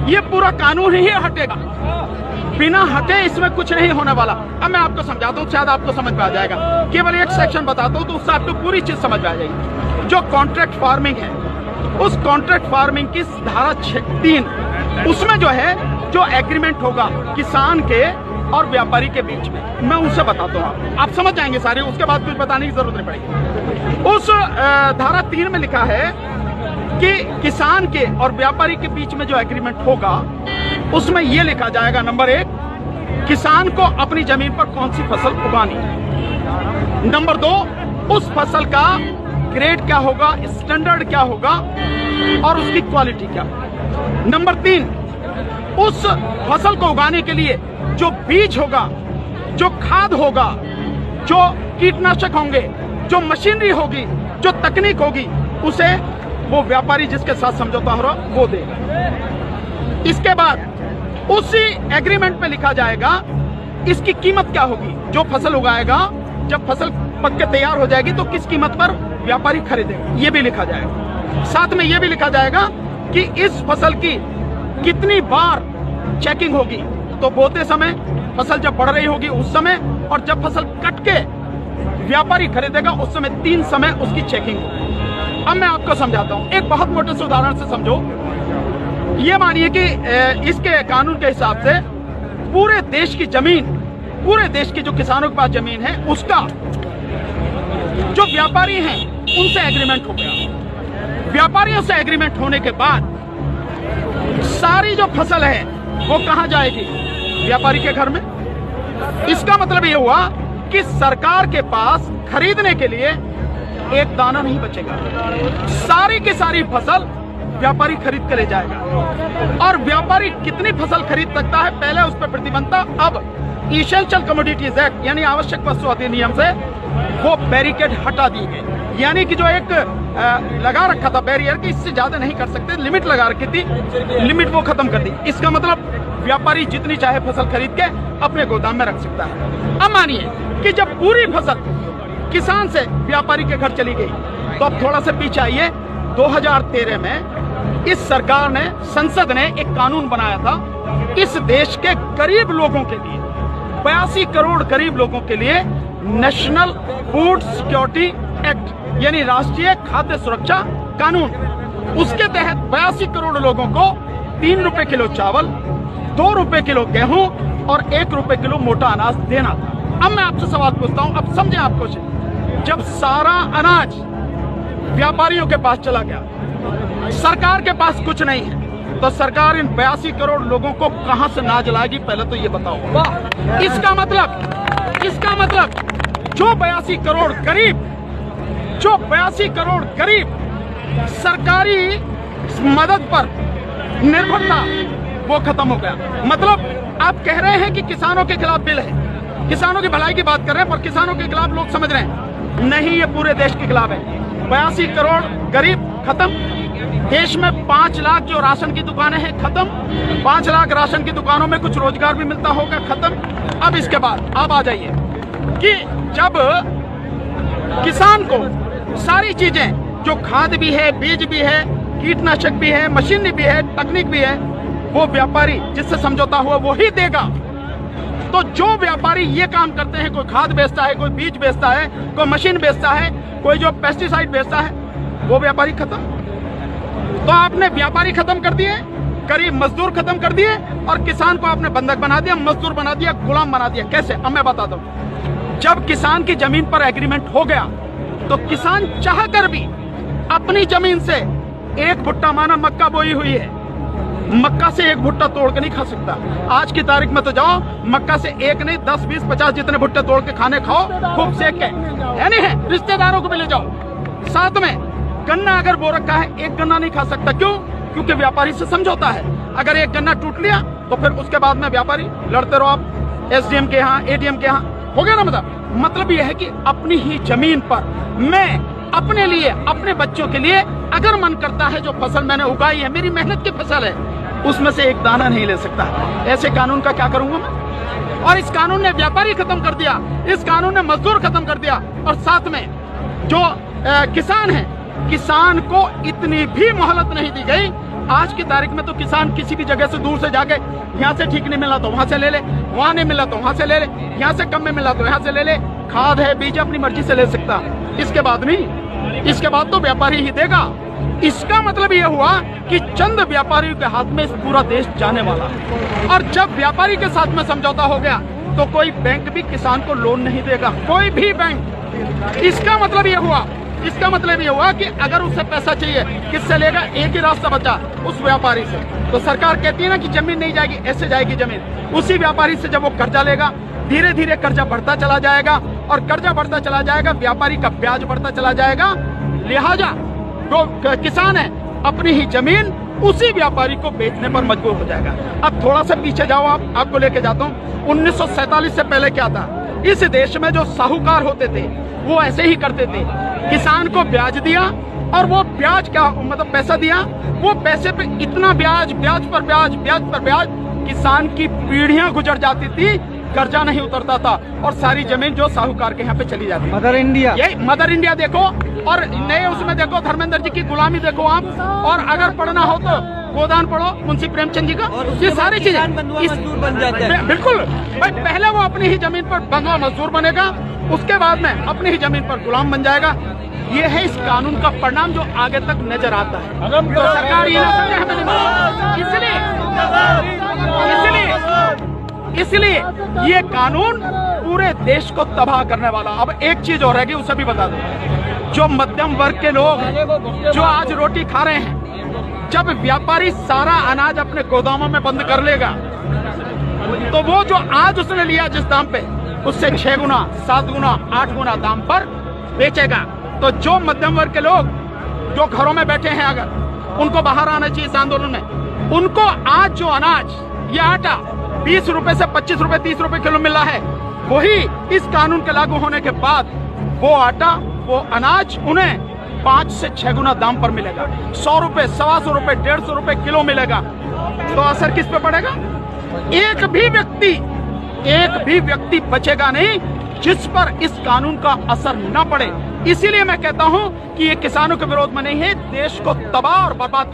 ये पूरा कानून ही हटेगा, बिना हटे इसमें कुछ नहीं होने वाला। अब मैं आपको समझाता हूँ, शायद आपको समझ में आ जाएगा। केवल एक सेक्शन बताता हूँ तो उससे आपको पूरी चीज समझ में आ जाएगी। जो कॉन्ट्रैक्ट फार्मिंग है, उस कॉन्ट्रैक्ट फार्मिंग की धारा 3 उसमें जो है, जो एग्रीमेंट होगा किसान के और व्यापारी के बीच में, मैं उनसे बताता हूँ, आप समझ जाएंगे सारे, उसके बाद कुछ बताने की जरूरत नहीं पड़ेगी। उस धारा 3 में लिखा है कि किसान के और व्यापारी के बीच में जो एग्रीमेंट होगा उसमें यह लिखा जाएगा, नंबर 1, किसान को अपनी जमीन पर कौन सी फसल उगानी है। नंबर 2, उस फसल का ग्रेड क्या होगा, स्टैंडर्ड क्या होगा और उसकी क्वालिटी क्या होगा। नंबर 3, उस फसल को उगाने के लिए जो बीज होगा, जो खाद होगा, जो कीटनाशक होंगे, जो मशीनरी होगी, जो तकनीक होगी, उसे वो व्यापारी जिसके साथ समझौता हो रहा वो देगा। इसके बाद उसी एग्रीमेंट में लिखा जाएगा इसकी कीमत क्या होगी। जो फसल उगाएगा, जब फसल पक के तैयार हो जाएगी तो किस कीमत पर व्यापारी खरीदेगा, ये भी लिखा जाएगा। साथ में ये भी लिखा जाएगा कि इस फसल की कितनी बार चेकिंग होगी, तो बोते समय, फसल जब बढ़ रही होगी उस समय, और जब फसल कट के व्यापारी खरीदेगा उस समय 3 समय उसकी चेकिंग होगी। अब मैं आपको समझाता हूं, एक बहुत मोटे से उदाहरण से समझो। ये मानिए कि इसके कानून के हिसाब से पूरे देश की जमीन, पूरे देश की जो किसानों के पास जमीन है, उसका जो व्यापारी हैं उनसे एग्रीमेंट हो गया। व्यापारियों से एग्रीमेंट होने के बाद सारी जो फसल है वो कहां जाएगी, व्यापारी के घर में। इसका मतलब ये हुआ कि सरकार के पास खरीदने के लिए एक दाना नहीं बचेगा, सारी की सारी फसल व्यापारी खरीद कर ले जाएगा। और व्यापारी कितनी फसल खरीद सकता है, पहले उस पर प्रतिबंध था, अब इसेंशियल कमोडिटीज एक्ट यानी आवश्यक वस्तु अधिनियम से वो बैरिकेड हटा दी गई। यानी कि जो एक लगा रखा था बैरियर कि इससे ज्यादा नहीं कर सकते, लिमिट लगा रखी थी, लिमिट वो खत्म कर दी। इसका मतलब व्यापारी जितनी चाहे फसल खरीद के अपने गोदाम में रख सकता है। अब मानिए कि जब पूरी फसल किसान से व्यापारी के घर चली गई, तो अब थोड़ा सा पीछे आइए, 2013 में इस सरकार ने, संसद ने एक कानून बनाया था इस देश के गरीब लोगों के लिए, 82 करोड़ गरीब लोगों के लिए नेशनल फूड सिक्योरिटी एक्ट यानी राष्ट्रीय खाद्य सुरक्षा कानून। उसके तहत 82 करोड़ लोगों को 3 रुपए किलो चावल, 2 रुपए किलो गेहूं और 1 रुपए किलो मोटा अनाज देना था। अब मैं आपसे सवाल पूछता हूं, अब समझे आप कुछ। जब सारा अनाज व्यापारियों के पास चला गया, सरकार के पास कुछ नहीं है, तो सरकार इन 82 करोड़ लोगों को कहां से अनाज लाएगी, पहले तो ये बताओ। इसका मतलब जो 82 करोड़ गरीब सरकारी मदद पर निर्भर था, वो खत्म हो गया। मतलब आप कह रहे हैं कि किसानों के खिलाफ बिल है, किसानों की भलाई की बात कर रहे हैं, पर किसानों के खिलाफ लोग समझ रहे हैं नहीं, ये पूरे देश के खिलाफ है। 82 करोड़ गरीब खत्म, देश में 5 लाख जो राशन की दुकानें हैं खत्म, 5 लाख राशन की दुकानों में कुछ रोजगार भी मिलता होगा खत्म। अब इसके बाद आप आ जाइए कि जब किसान को सारी चीजें, जो खाद भी है, बीज भी है, कीटनाशक भी है, मशीनरी भी है, तकनीक भी है, वो व्यापारी जिससे समझौता हुआ वो ही देगा। तो जो व्यापारी ये काम करते हैं, कोई खाद बेचता है, कोई बीज बेचता है, कोई मशीन बेचता है, कोई जो पेस्टिसाइड बेचता है, वो व्यापारी खत्म। तो आपने व्यापारी खत्म कर दिए, गरीब मजदूर खत्म कर दिए, और किसान को आपने बंधक बना दिया, मजदूर बना दिया, गुलाम बना दिया। कैसे? अब मैं बताता हूं। जब किसान की जमीन पर एग्रीमेंट हो गया, तो किसान चाहकर भी अपनी जमीन से एक भुट्टा, माना मक्का बोई हुई है, मक्का से एक भुट्टा तोड़ के नहीं खा सकता। आज की तारीख में तो जाओ, मक्का से एक नहीं 10, 20, 50 जितने भुट्टे तोड़ के खाने खाओ, खूब सेक के, है नहीं है, रिश्तेदारों को भी ले जाओ। साथ में गन्ना अगर बो रखा है, एक गन्ना नहीं खा सकता। क्यों? क्योंकि व्यापारी से समझौता है। अगर एक गन्ना टूट लिया तो फिर उसके बाद में व्यापारी लड़ते रहो, आप एसडीएम के यहाँ, एडीएम के यहाँ, हो गया ना। मतलब यह है कि अपनी ही जमीन पर मैं अपने लिए, अपने बच्चों के लिए अगर मन करता है, जो फसल मैंने उगाई है, मेरी मेहनत की फसल है, उसमें से एक दाना नहीं ले सकता। ऐसे कानून का क्या करूंगा मैं? और इस कानून ने व्यापारी खत्म कर दिया, इस कानून ने मजदूर खत्म कर दिया, और साथ में जो किसान है, किसान को इतनी भी मोहलत नहीं दी गई आज की तारीख में तो किसान किसी भी जगह से दूर से जाके यहाँ से ठीक नहीं मिला तो वहां से ले ले, वहां नहीं मिला तो वहां से ले ले, यहाँ से कम में मिला तो यहाँ से ले ले। खाद है, बीज अपनी मर्जी से ले सकता, इसके बाद नहीं, इसके बाद तो व्यापारी ही देगा। इसका मतलब यह हुआ कि चंद व्यापारियों के हाथ में पूरा देश जाने वाला है। और जब व्यापारी के साथ में समझौता हो गया तो कोई बैंक भी किसान को लोन नहीं देगा, कोई भी बैंक। इसका मतलब यह हुआ कि अगर उसे पैसा चाहिए किससे लेगा? एक ही रास्ता बचा, उस व्यापारी से। तो सरकार कहती है ना कि जमीन नहीं जाएगी, ऐसे जाएगी जमीन। उसी व्यापारी से जब वो कर्जा लेगा, धीरे धीरे कर्जा बढ़ता चला जाएगा, और कर्जा बढ़ता चला जाएगा, व्यापारी का ब्याज बढ़ता चला जाएगा। लिहाजा जो किसान है अपनी ही जमीन उसी व्यापारी को बेचने पर मजबूर हो जाएगा। अब थोड़ा सा पीछे जाओ, आपको लेके जाता हूँ। 1947 से पहले क्या था? इस देश में जो साहूकार होते थे वो ऐसे ही करते थे, किसान को ब्याज दिया, और वो ब्याज क्या मतलब पैसा दिया, वो पैसे पे इतना ब्याज, ब्याज पर ब्याज, ब्याज पर ब्याज, किसान की पीढ़ियां गुजर जाती थी, कर्जा नहीं उतरता था, और सारी जमीन जो साहूकार के यहाँ पे चली जाती। मदर इंडिया, ये मदर इंडिया देखो, और नए उसमें देखो धर्मेंद्र जी की गुलामी देखो आप, और अगर पढ़ना हो तो गोदान पढ़ो मुंशी प्रेमचंद जी का। ये सारी चीजें मजदूर बन जाते हैं। बिल्कुल भाई, पहले वो अपनी ही जमीन पर बंधुआ मजदूर बनेगा, उसके बाद में अपनी ही जमीन पर गुलाम बन जाएगा। ये है इस कानून का परिणाम जो आगे तक नजर आता है। तो सरकार ये ना समझे हमें नहीं मालूम। इसलिए ये कानून पूरे देश को तबाह करने वाला। अब एक चीज और रहेगी, उसे भी बता दो। जो मध्यम वर्ग के लोग जो आज रोटी खा रहे हैं, जब व्यापारी सारा अनाज अपने गोदामों में बंद कर लेगा, तो वो जो आज उसने लिया जिस दाम पे, उससे 6 गुना, 7 गुना, 8 गुना दाम पर बेचेगा। तो जो मध्यम वर्ग के लोग जो घरों में बैठे हैं, अगर उनको बाहर आना चाहिए इस आंदोलन में, उनको आज जो अनाज, ये आटा 20 रुपए से 25 रुपए, 30 रुपए किलो मिल रहा है, वही इस कानून के लागू होने के बाद वो आटा, वो अनाज उन्हें 5 से 6 गुना दाम पर मिलेगा। 100 रुपए, 125 रुपए, 150 रुपए किलो मिलेगा। तो असर किस पे पड़ेगा? एक भी व्यक्ति बचेगा नहीं जिस पर इस कानून का असर न पड़े। इसीलिए मैं कहता हूं कि ये किसानों के विरोध में नहीं है, देश को तबाह और बर्बाद